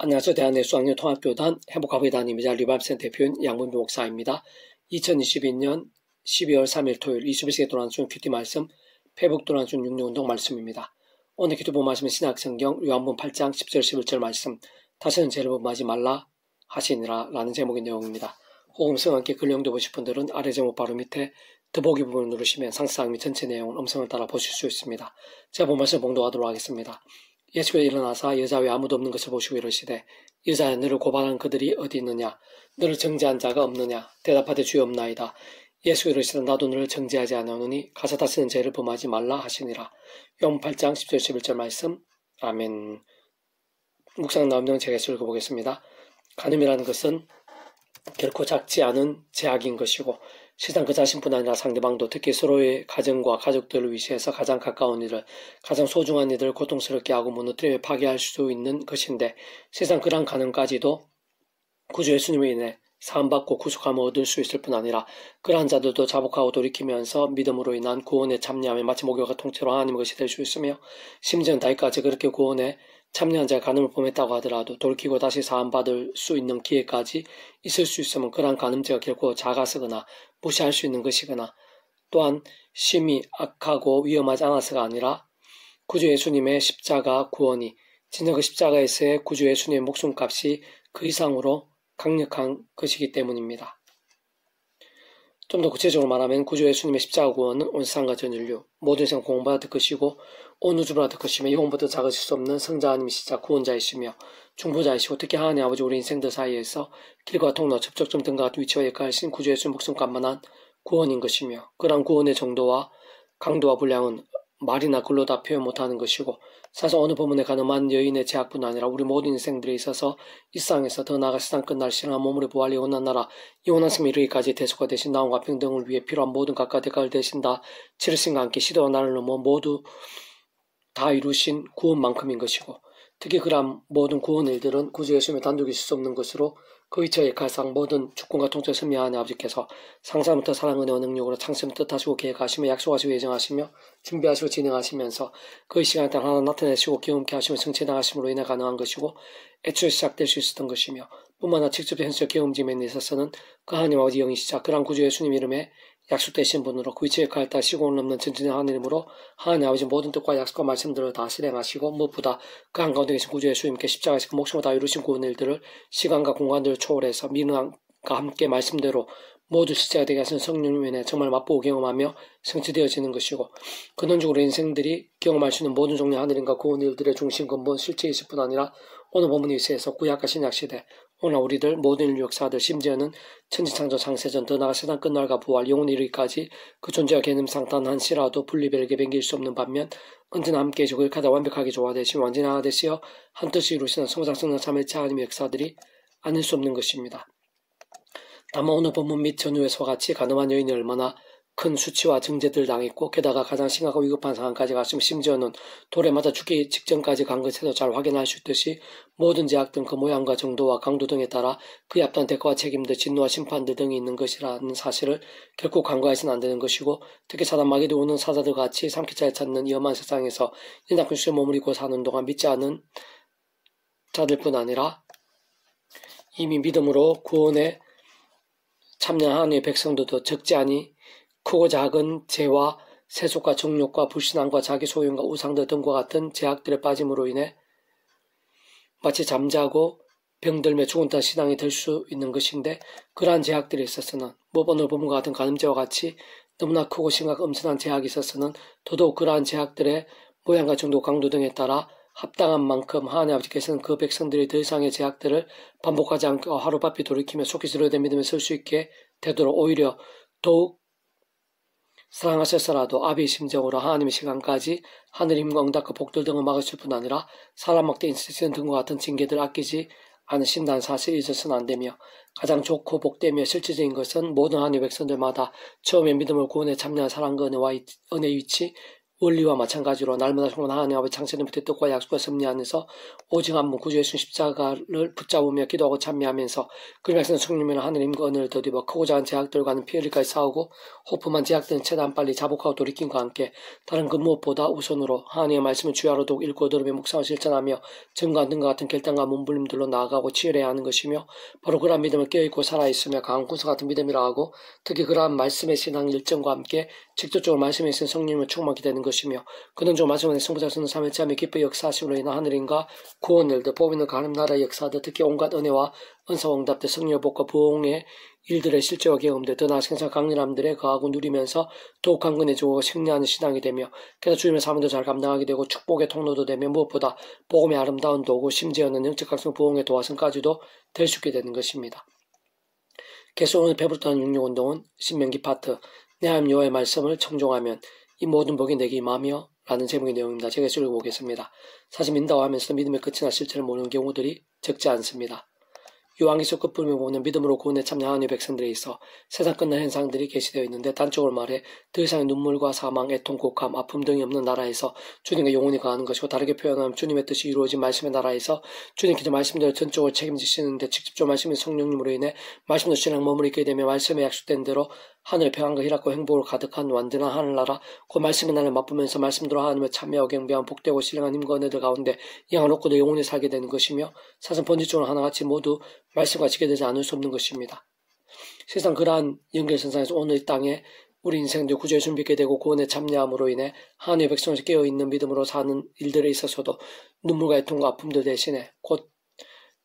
안녕하세요. 대한예수학년 통합교단 행복가부의 리바이브센터 대표인 양문비 목사입니다. 2022년 12월 3일 토요일 21세기 도란순 큐티 말씀 페북 도란순 육류운동 말씀입니다. 오늘 큐티본 말씀은 신약성경 요한복음 8장 10절 11절 말씀 다시는 죄를 범하지 말라 하시니라 라는 제목의 내용입니다. 혹음성 함께 글 영도 보실 분들은 아래 제목 바로 밑에 더보기 부분을 누르시면 상세상 및 전체 내용을 음성을 따라 보실 수 있습니다. 제가 본 말씀 봉독하도록 하겠습니다. 예수께서 일어나사 여자 외 아무도 없는 것을 보시고 이르시되 여자야 너를 고발한 그들이 어디 있느냐 너를 정죄한 자가 없느냐 대답하되 주여 없나이다. 예수께서 이르시되 나도 너를 정죄하지 아니하노니 가서 다시는 죄를 범하지 말라 하시니라. 요한복음 8장 10절 11절 말씀. 아멘. 묵상 나오면 제가 읽어보겠습니다. 간음이라는 것은 결코 작지 않은 제약인 것이고 세상 그 자신뿐 아니라 상대방도 특히 서로의 가정과 가족들을 위시해서 가장 가까운 이들, 가장 소중한 이들을 고통스럽게 하고 무너뜨리며 파괴할 수 있는 것인데 세상 그러한 간음까지도 구주 예수님으로 인해 사함받고 구속함을 얻을 수 있을 뿐 아니라 그러한 자들도 자복하고 돌이키면서 믿음으로 인한 구원에 참여하며 마치 목욕과 통째로 하나님의 것이 될 수 있으며 심지어는 다윗까지 그렇게 구원에 참여한 자가 간음을 범했다고 하더라도 돌이키고 다시 사함받을 수 있는 기회까지 있을 수 있으면 그러한 간음죄가 결코 작아서거나 무시할 수 있는 것이거나 또한 심히 악하고 위험하지 않아서가 아니라 구주 예수님의 십자가 구원이 진정 그 십자가에서의 구주 예수님의 목숨값이 그 이상으로 강력한 것이기 때문입니다. 좀 더 구체적으로 말하면 구주 예수님의 십자가 구원은 온 세상과 전 인류 모든 세상 공부받을 것이고 온 우주를 받을 것이며 영혼부터 작으실 수 없는 성자 하나님이시자 구원자이시며 중보자이시고 특히 하나님 아버지 우리 인생들 사이에서 길과 통로 접촉점 등과 같은 위치와 역할하신 구주 예수님 목숨값만한 구원인 것이며 그러한 구원의 정도와 강도와 분량은 말이나 글로 다 표현 못하는 것이고 사실 어느 부분에 가늠한 여인의 제약뿐 아니라 우리 모든 인생들에 있어서 이 세상에서 더 나아가 세상 끝날 신앙한 몸으로 부활 영원한 나라 영원한 생명 이르기까지 대속화 되신 나음과 평등을 위해 필요한 모든 각각 대가를 대신 다 치르신과 함께 시대와 나를 넘어 모두 다 이루신 구원만큼인 것이고 특히 그러한 모든 구원 일들은 구주 예수님의 단독이 있을 수 없는 것으로 그 위치와 역할상 모든 주권과 통치를 섭리하는 아버지께서 상상부터 사랑 은혜와 능력으로 창세를 뜻하시고 계획하시며 약속하시고 예정하시며 준비하시고 진행하시면서 그 시간에 따라 하나 나타내시고 경험케 하시며 성취당하심으로 인해 가능한 것이고 애초에 시작될 수 있었던 것이며 뿐만 아니라 직접 현실적 경험짐에 있어서는 그 하나님 아버지 영이시자 그러한 구주 예수님 이름에 약속되신 분으로 그 위치에 역할을 다 시공을 넘는 전진의 하나님으로 하나님 아버지 모든 뜻과 약속과 말씀들을 다 실행하시고 무엇보다 그 한가운데 계신 구주 예수님께 십자가에서 그 목숨을 다 이루신 구원 일들을 시간과 공간들을 초월해서 믿음과 함께 말씀대로 모두 실제가 되게 하신 성령님 은혜 정말 맛보고 경험하며 성취되어지는 것이고 근원적으로 인생들이 경험할 수 있는 모든 종류의 하늘인과 구원 일들의 중심 근본 실체이실 뿐 아니라 오늘 본문에 있어서 구약과 신약시대 오늘 우리들 모든 인류 역사들 심지어는 천지창조 창세전 더 나아가 세상 끝날과 부활 영원히 이르기까지 그 존재와 개념상 단 한시라도 분리별게 변길 수 없는 반면 언제나 함께 해주고 일하다 완벽하게 조화되시며 완전히 하나 되시어 한 뜻이 이루시는 성상 성령 참일체 하나님의 역사들이 아닐 수 없는 것입니다. 다만 오늘 본문 및 전후에서와 같이 가늠한 여인이 얼마나 큰 수치와 정죄들 당했고 게다가 가장 심각하고 위급한 상황까지 갔으며 심지어는 돌에 맞아 죽기 직전까지 간 것에도 잘 확인할 수 있듯이 모든 제약 등 그 모양과 정도와 강도 등에 따라 그에 합당한 대가와 책임들 진노와 심판들 등이 있는 것이라는 사실을 결코 간과해서는 안 되는 것이고 특히 사단 마귀도 오는 사자들 같이 삼키자에 찾는 이 험한 세상에서 인당 수에 머무르고 사는 동안 믿지 않은 자들뿐 아니라 이미 믿음으로 구원에 참여한 하나님의 백성들도 적지 않이 크고 작은 죄와 세속과 정욕과 불신앙과 자기 소유과 우상들 등과 같은 제약들에 빠짐으로 인해 마치 잠자고 병들며 죽은 듯한 신앙이 될 수 있는 것인데 그러한 제약들에 있어서는 오늘 본문과 같은 간음죄와 같이 너무나 크고 심각한 엄청난 제약이 있어서는 더더욱 그러한 제약들의 모양과 정도 강도 등에 따라 합당한 만큼 하나님 아버지께서는 그 백성들이 더 이상의 제약들을 반복하지 않고 하루바삐 돌이키며 속히 스스로의 믿음에 설 수 있게 되도록 오히려 더욱 사랑하셨어라도 아비의 심정으로 하나님의 시간까지 하늘 힘과 응답과 복들 등을 막으실 뿐 아니라 사람 막대 인스티션 등과 같은 징계들을 아끼지 않으신다는 사실을 잊어서는 안 되며 가장 좋고 복되며 실질적인 것은 모든 하나님의 백성들마다 처음에 믿음을 구원에 참여한 사랑과 은혜의 위치 원리와 마찬가지로 날마다 충만한 하나님 아버지 창세전부터 뜻과 약속과 섭리 안에서 오직 한 분 구주 예수 십자가를 붙잡으며 기도하고 찬미하면서 그 백성은 성령이나 하느님과 은혜를 더디어 크고 작은 제약들과는 피해를까지 싸우고 호프만 제약들은 최대한 빨리 자복하고 돌이킴과 함께 다른 그 무엇보다 우선으로 하나님의 말씀을 주야로 더욱 읽고 들으며 묵상을 실천하며 증거한 등과 같은 결단과 몸부림들로 나아가고 치열해야 하는 것이며 바로 그러한 믿음을 깨어있고 살아있으며 강한 군사 같은 믿음이라 하고 특히 그러한 말씀의 신앙 열정과 함께 직접적으로 말씀에 있는 성령님을 충만하게 되는 것이며 근원적으로 말씀 안에 성부자 쓰는 삶의 참에 기뻐 역사하심으로 인한 하늘인가 구원일들 뽑이는 가는 나라의 역사들 특히 온갖 은혜와 은사와 응답들 성령의 복과 부흥의 일들의 실제와 경험들 더 나아가 생사 강렬함들에 거하고 누리면서 더욱 강건해지고 승리하는 신앙이 되며 그래서 주님의 사명도 잘 감당하게 되고 축복의 통로도 되며 무엇보다 복음의 아름다운 도구 심지어는 영적 각성 부흥의 도화선까지도 될 수 있게 되는 것입니다. 계속 오늘 배부르다는 육류운동은 신명기 파트 내 하나님 여호와의 말씀을 청종하면 이 모든 복이 내게 임하며 라는 제목의 내용입니다. 제가 읽어보겠습니다. 사실 민다워하면서 믿음의 끝이나 실체를 모르는 경우들이 적지 않습니다. 요한계시록 끝부분에 보면 믿음으로 구원에 참여하는 하나님의 백성들에 있어 세상 끝난 현상들이 게시되어 있는데 단적으로 말해 더 이상의 눈물과 사망, 애통, 곡함, 아픔 등이 없는 나라에서 주님과 영원히 거하는 것이고 다르게 표현하면 주님의 뜻이 이루어진 말씀의 나라에서 주님께서 말씀대로 전적으로 책임지시는데 직접적으로 말씀의 성령님으로 인해 말씀도 신앙 머무르게 되며 말씀에 약속된 대로 하늘의 평안과 희락과 행복으로 가득한 완전한 하늘나라 그 말씀의 나라를 맛보면서 말씀대로 하나님을 참여하고 경배하면 복되고 신령한 힘과 은혜들 가운데 영원없고도 영원히 살게 되는 것이며 사실 본질적으로 하나같이 모두 말씀과 지켜되지 않을 수 없는 것입니다. 세상 그러한 연결선상에서 오늘 이 땅에 우리 인생도 구조에 준비하게 되고 구원에 참여함으로 인해 하나님의 백성에서 깨어있는 믿음으로 사는 일들에 있어서도 눈물과 애통과 아픔들 대신에 곧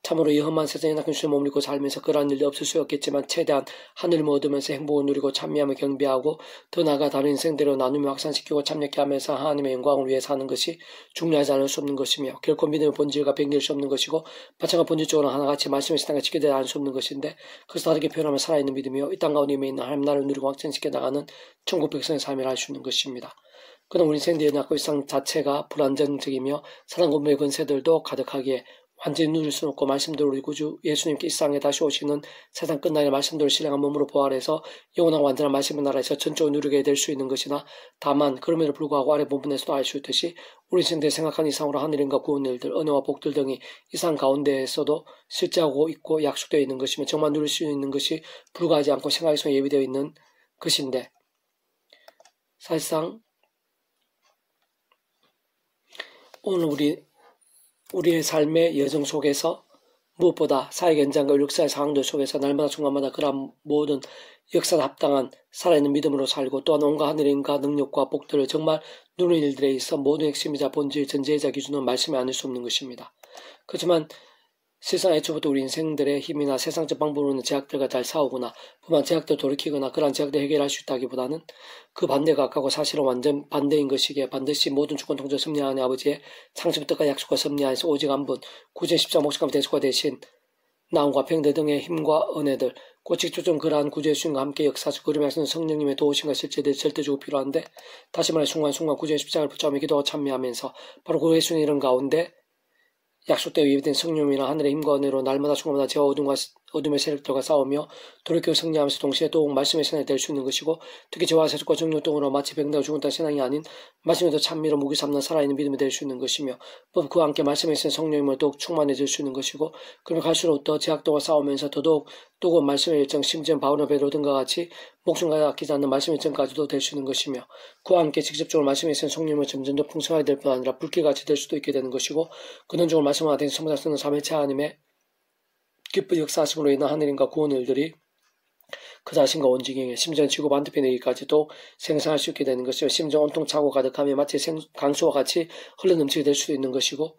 참으로 이 험한 세상에 낙한 주에 머물고 살면서 그러한 일도 없을 수 없겠지만 최대한 하늘을 얻으면서 행복을 누리고 찬미하며 경배하고 더 나아가 다른 인생대로 나누며 확산시키고 참여케 하면서 하나님의 영광을 위해 사는 것이 중요하지 않을 수 없는 것이며 결코 믿음의 본질과 변경할 수 없는 것이고 마찬가지 본질적으로 하나같이 말씀의 신앙과 지켜되지 않을 수 없는 것인데 그래서 다르게 표현하면 살아있는 믿음이요 이 땅 가운데 있는 하나님 나라를 누리고 확장시켜 나가는 천국 백성의 삶을 할 수 있는 것입니다. 그러나 우리 인생들의 낳고 일상 자체가 불안정적이며 사단 공부의 권세들도 가득하기에 완전히 누릴 수는 없고 말씀대로 우리 구주 예수님께 이 세상에 다시 오시는 세상 끝날의 말씀대로 신령한 몸으로 부활해서 영원한 완전한 말씀의 나라에서 전적으로 누리게 될 수 있는 것이나 다만 그럼에도 불구하고 아래 부분에서도 알 수 있듯이 우리 인생들이 생각하는 이상으로 하늘인과 구원 일들, 은혜와 복들 등이 이 세상 가운데에서도 실제하고 있고 약속되어 있는 것이며 정말 누릴 수 있는 것이 불가하지 않고 생각의 손에 예비되어 있는 것인데 사실상 오늘 우리의 삶의 여정 속에서 무엇보다 사회 현장과 역사의 상황들 속에서 날마다 순간마다 그러한 모든 역사에 합당한 살아있는 믿음으로 살고 또한 온갖 하늘인과 능력과 복들을 정말 누리는 일들에 있어 모든 핵심이자 본질, 전제이자 기준은 말씀이 아닐 수 없는 것입니다. 그렇지만 세상 애초부터 우리 인생들의 힘이나 세상적 방법으로는 제약들과 잘 싸우거나 그만 제약들 돌이키거나 그러한 제약들 해결할 수 있다기보다는 그 반대가 가깝고 사실은 완전 반대인 것이기에 반드시 모든 주권 통제 섭리하는 아버지의 창조부터까지 약속과 섭리 안에서 오직 한 분 구제 십자가 목숨과 대속과 대신 나음과 평대 등의 힘과 은혜들 곧 직접적으로 그러한 구주의 수님과 함께 역사하시고 그러면서 성령님의 도우심과 실제들이 절대적으로 필요한데 다시 말해 순간순간 구주의 십자가를 붙잡으며 기도하고 참여하면서 바로 그 예수님 이런 가운데 약속되어 예비된 성령이나 하늘의 힘과 은혜로 날마다 순간마다 제와 어둠의 세력들과 싸우며 돌이켜 승리하면서 동시에 또 말씀의 신앙이 될 수 있는 것이고 특히 죄와 세속과 정욕 등으로 마치 병들어 죽은다 신앙이 아닌 말씀에 더 찬미로 무기 삼는 살아있는 믿음이 될 수 있는 것이며 또 그와 함께 말씀에 있는 성령님을 더욱 충만해질 수 있는 것이고 그러면 갈수록 더 제약도와 싸우면서 더더욱 뜨거운 말씀의 일정 심지어 바울과 베드로 등과 같이 목숨과 아끼지 않는 말씀의 일정까지도 될 수 있는 것이며 그와 함께 직접적으로 말씀에 있는 성령님을 점점 더 풍성하게 될 뿐 아니라 불길같이 될 수도 있게 되는 것이고 근원적으로 말씀과 된 성자 쓰는 삼위체 하나님의 기쁜 역사하심으로 인한 하늘인과 구원 일들이 그 자신과 온전히 심지어 지구 반대편에 이기까지도 생성할 수 있게 되는 것이며 심지어 온통 차고 가득하며 마치 강수와 같이 흘러넘치게 될 수도 있는 것이고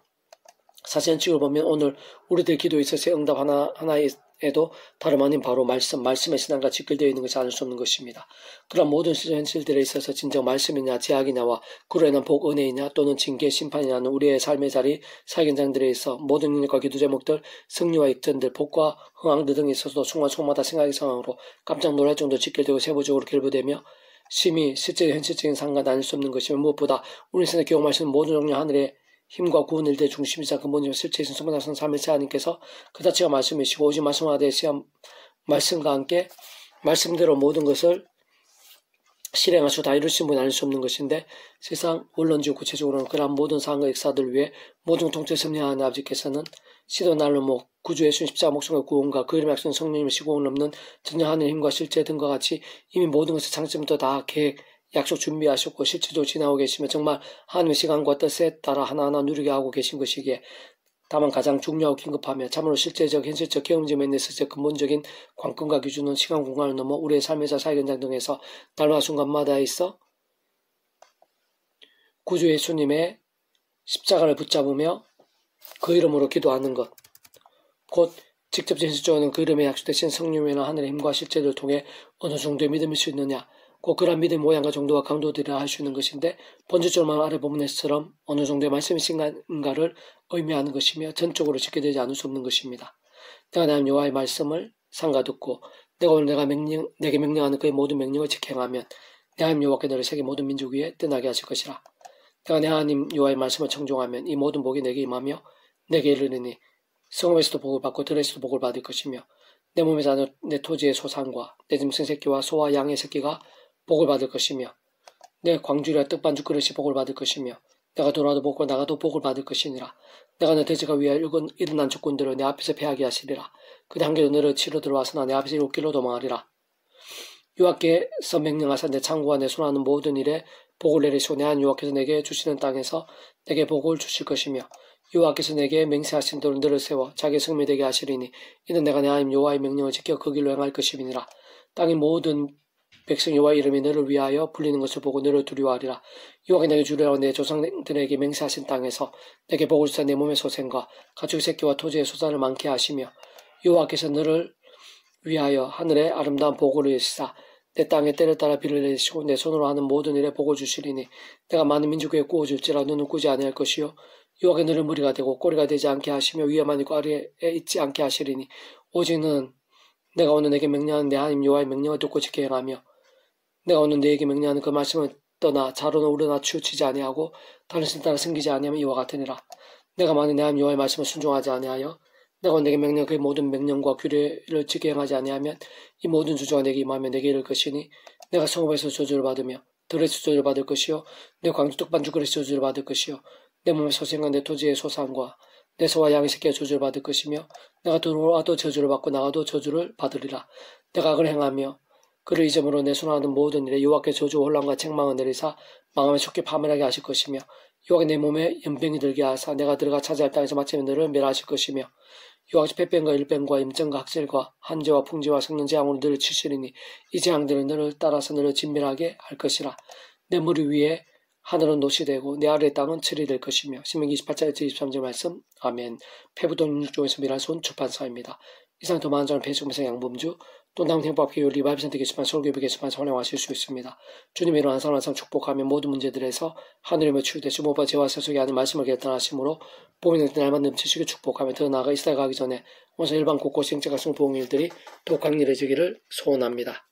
사실은 지구를 보면 오늘 우리들 기도에 있어서의 응답 하나에도 다름 아닌 바로 말씀의 신앙과 직결되어 있는 것이 아닐 수 없는 것입니다. 그런 모든 현실들에 있어서 진정 말씀이냐 제약이냐와 그로 인한 복 은혜이냐 또는 징계 심판이냐는 우리의 삶의 자리 사견장들에 있어 모든 능력과 기도 제목들 승리와 역전들 복과 흥황들 등에 있어서도 순간순간마다 생각의 상황으로 깜짝 놀랄 정도로 직결되고 세부적으로 결부되며 심히 실제 현실적인 상관은 아닐 수 없는 것이며 무엇보다 우리 인생에 경험하시는 모든 종류 하늘의 힘과 구원 일대 중심이자 근본적인 실체이신 소문나선 삼일체 하나님께서 그 자체가 말씀이시고 오직 말씀과 대시한 말씀과 함께 말씀대로 모든 것을 실행할 수 다 이루신 분이 아닐 수 없는 것인데 세상 원론적으로 구체적으로는 그러한 모든 상황과 역사들을 위해 모든 통치를 섭리하는 아버지께서는 시도 날로 구주의 예수님 십자가 목숨과 구원과 그 이름의 약속은 성령님의 시공을 넘는 전혀 하늘의 힘과 실제 등과 같이 이미 모든 것을 창세부터 다 계획, 약속 준비하셨고 실제로 지나고 계시며 정말 하나님의 시간과 뜻에 따라 하나하나 누리게 하고 계신 것이기에 다만 가장 중요하고 긴급하며 참으로 실제적, 현실적, 경험적, 메시지적 근본적인 관건과 기준은 시간, 공간을 넘어 우리의 삶에서 사회 현장 등에서 날마다 순간마다 있어 구주 예수님의 십자가를 붙잡으며 그 이름으로 기도하는 것, 곧 직접 현실적으로는 그 이름에 약속되신 성령이나 하늘의 힘과 실제를 통해 어느 정도의 믿음일 수 있느냐, 곧 그런 믿음의 모양과 정도와 강도들이라 할 수 있는 것인데 본질적으로만 아래 본문에서처럼 어느 정도의 말씀이신가를 의미하는 것이며 전적으로 지켜되지 않을 수 없는 것입니다. 내가 하나님 여호와의 말씀을 삼가 듣고 내가 오늘 내게 명령하는 그의 모든 명령을 지켜행하면 내 하나님 여호와께 너를 세계 모든 민족 위에 떠나게 하실 것이라. 내가 내 하나님 여호와의 말씀을 청종하면 이 모든 복이 내게 임하며 내게 이르리니 성읍에서도 복을 받고 들에서도 복을 받을 것이며 내 몸에 사는 내 토지의 소산과 내 짐승 새끼와 소와 양의 새끼가 복을 받을 것이며 내 광주리와 떡반죽 그릇이 복을 받을 것이며 내가 돌아도 복고 나가도 복을 받을 것이니라. 내가 내 대적과 위하여 일어난 적군들을 내 앞에서 패하게 하시리라. 그대 한계로 너를 치러 들어와서 내 앞에서 일곱 길로 도망하리라. 여호와께서 명령하사 내 창고와 내 손하는 모든 일에 복을 내리시고 내 하나님 여호와께서 내게 주시는 땅에서 내게 복을 주실 것이며 여호와께서 내게 맹세하신 대로 너를 세워 자기의 성읍이 되게 하시리니 이는 내가 내 하나님 여호와의 명령을 지켜 그 길로 행할 것임이니라. 땅의 모든 백성 여호와의 이름이 너를 위하여 불리는 것을 보고 너를 두려워하리라. 여호와가 내게 주려고 내 조상들에게 맹세하신 땅에서 내게 복을 주사 내 몸의 소생과 가축의 새끼와 토지의 소산을 많게 하시며 여호와께서 너를 위하여 하늘의 아름다운 복을 이시사 내 땅에 때를 따라 비를 내리시고 내 손으로 하는 모든 일에 복을 주시리니 내가 많은 민족에 꾸어줄지라 너는 꾸지 아니할 것이요 여호와가 너를 무리가 되고 꼬리가 되지 않게 하시며 위에만 있고 아래에 있지 않게 하시리니 오직 는 내가 오늘 내게 명령하는 내 하나님 여호와의 명령을 듣고 지켜 행하며 내가 오늘 너에게 명령하는 그 말씀을 떠나 자로는 우러나 치우치지 아니하고 다른 신 따라 숨기지 아니하면 이와 같으니라. 내가 만일 내 하나님 여호와의 말씀을 순종하지 아니하여 내가 오늘 내게 명령한 그 모든 명령과 규례를 지켜 행하지 아니하면 이 모든 주저가 내게 임하며 내게 이를 것이니 내가 성읍에서 저주를 받으며 들에서 저주를 받을 것이요 내 광주 떡반죽 그릇에서 저주를 받을 것이요 내 몸의 소생과 내 토지의 소산과 내 소와 양의 새끼가 저주를 받을 것이며 내가 들어와도 저주를 받고 나가도 저주를 받으리라. 내가 악을 행하며 그를 잊음으로 내 손하는 모든 일에 여호와께 저주와 혼란과 책망을 내리사 망하며 속히 파멸하게 하실 것이며 여호와께 내 몸에 연병이 들게 하사 내가 들어가 차지할 땅에서 마침내 너를 멸하실 것이며 여호와께서 폐병과 일병과 임증과 학질과 한재와 풍지와 섞는 재앙으로 너를 치시리니 이 재앙들은 너를 따라서 너를 진멸하게 할 것이라. 내 머리 위에 하늘은 노시 되고 내 아래의 땅은 철이 될 것이며 신명기 28장 23절 말씀. 아멘. 페부돈 6종에서 미라손 출판사입니다. 이상 더 많은 점은 페이스북에서 양범주 또 남은 행복학교 리바이브센터 게시판 서울교회 게시판에서 활용하실 수 있습니다. 주님의 이로 항상 축복하며 모든 문제들에서 하늘이며 치유되시 모바 제와 세속이 아닌 말씀을 결단하심으로 봄이 날만 넘치시길 축복하며 더 나아가 이스라엘 가기 전에 원서 일반 곳곳 행적과 승부홍 일들이 더 강렬해지기를 소원합니다.